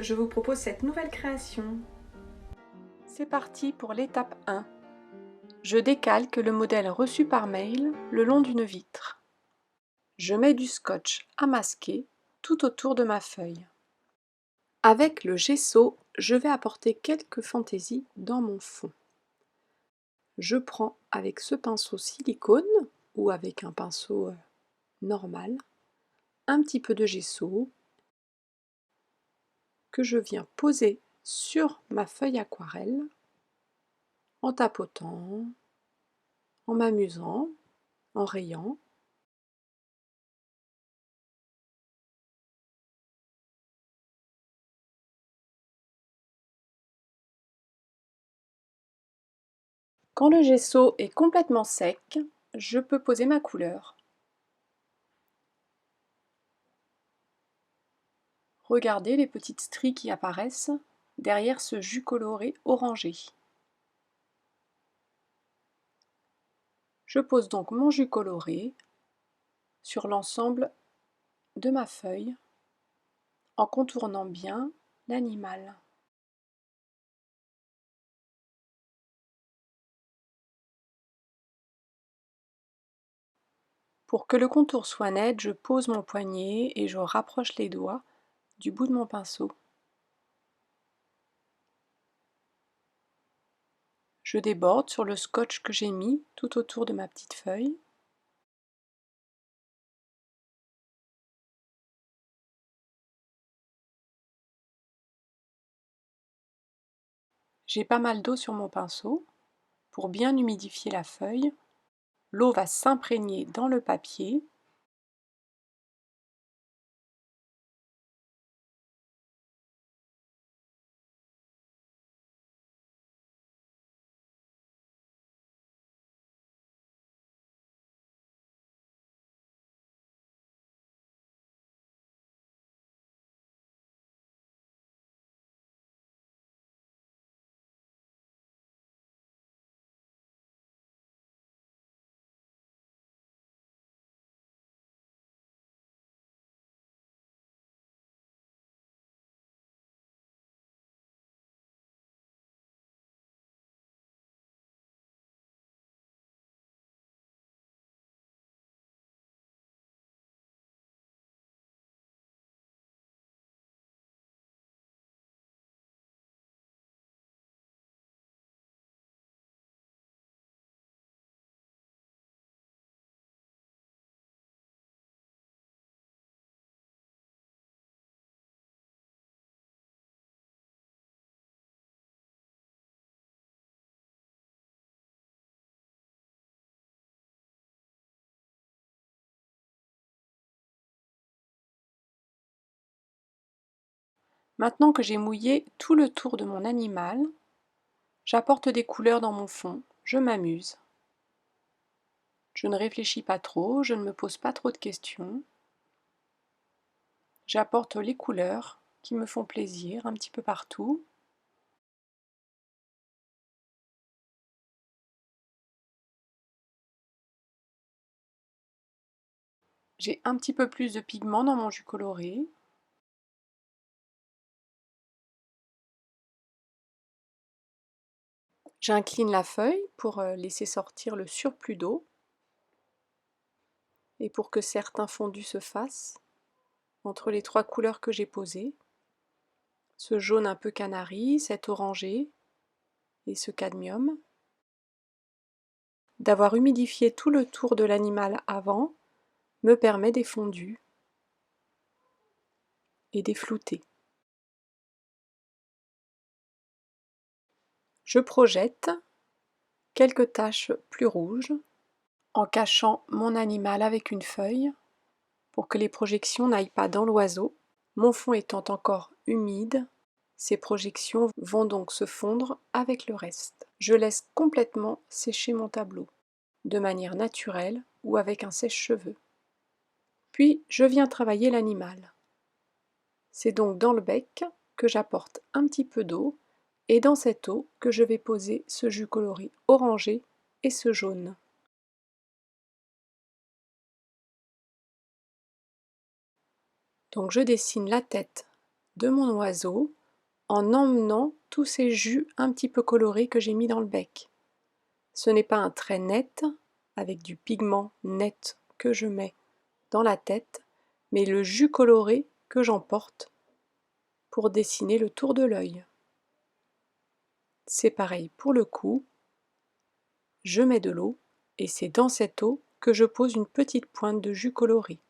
je vous propose cette nouvelle création. C'est parti pour l'étape 1. Je décalque le modèle reçu par mail le long d'une vitre. Je mets du scotch à masquer tout autour de ma feuille. Avec le gesso, je vais apporter quelques fantaisies dans mon fond. Je prends avec ce pinceau silicone ou avec un pinceau normal, un petit peu de gesso que je viens poser sur ma feuille aquarelle en tapotant, en m'amusant, en rayant. Quand le gesso est complètement sec, je peux poser ma couleur. Regardez les petites stries qui apparaissent derrière ce jus coloré orangé. Je pose donc mon jus coloré sur l'ensemble de ma feuille en contournant bien l'animal. Pour que le contour soit net, je pose mon poignet et je rapproche les doigts du bout de mon pinceau. Je déborde sur le scotch que j'ai mis tout autour de ma petite feuille. J'ai pas mal d'eau sur mon pinceau pour bien humidifier la feuille. L'eau va s'imprégner dans le papier. Maintenant que j'ai mouillé tout le tour de mon animal, j'apporte des couleurs dans mon fond, je m'amuse. Je ne réfléchis pas trop, je ne me pose pas trop de questions. J'apporte les couleurs qui me font plaisir un petit peu partout. J'ai un petit peu plus de pigment dans mon jus coloré. J'incline la feuille pour laisser sortir le surplus d'eau et pour que certains fondus se fassent entre les trois couleurs que j'ai posées. Ce jaune un peu canari, cet orangé et ce cadmium. D'avoir humidifié tout le tour de l'animal avant me permet des fondus et des floutés. Je projette quelques taches plus rouges en cachant mon animal avec une feuille pour que les projections n'aillent pas dans l'oiseau. Mon fond étant encore humide, ces projections vont donc se fondre avec le reste. Je laisse complètement sécher mon tableau, de manière naturelle ou avec un sèche-cheveux. Puis je viens travailler l'animal. C'est donc dans le bec que j'apporte un petit peu d'eau et dans cette eau que je vais poser ce jus coloré orangé et ce jaune. Donc je dessine la tête de mon oiseau en emmenant tous ces jus un petit peu colorés que j'ai mis dans le bec. Ce n'est pas un trait net, avec du pigment net que je mets dans la tête, mais le jus coloré que j'emporte pour dessiner le tour de l'œil. C'est pareil pour le cou, je mets de l'eau et c'est dans cette eau que je pose une petite pointe de jus coloré.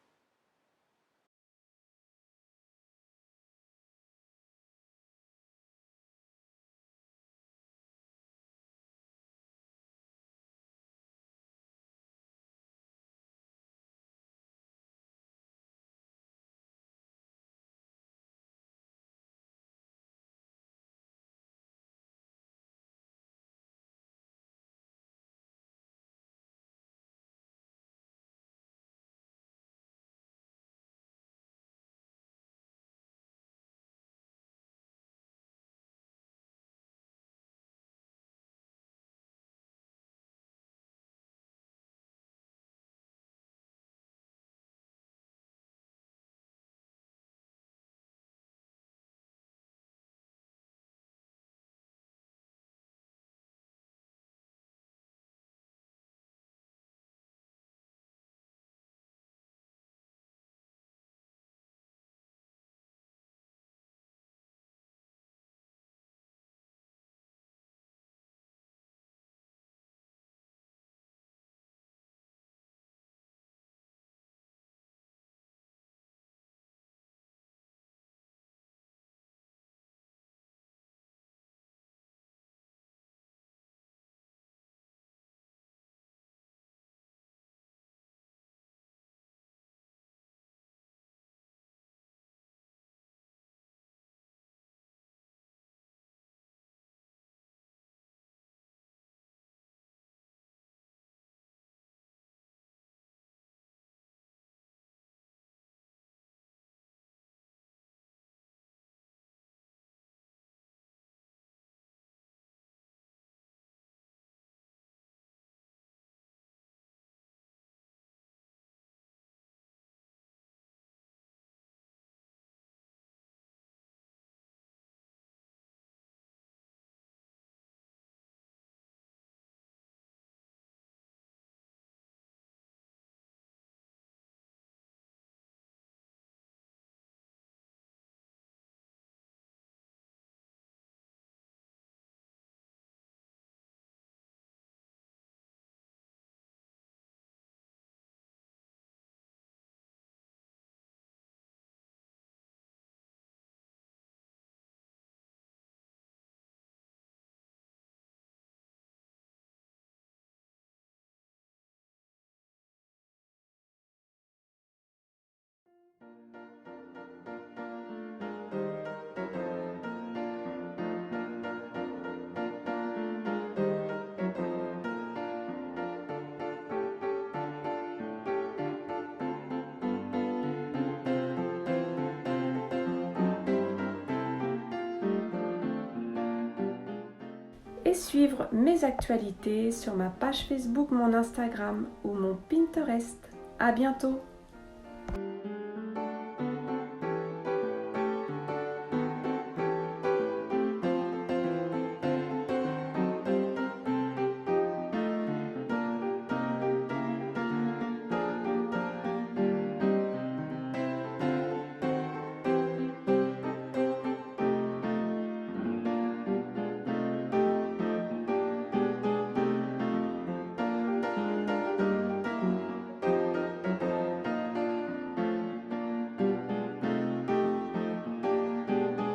Et suivre mes actualités sur ma page Facebook, mon Instagram ou mon Pinterest. À bientôt!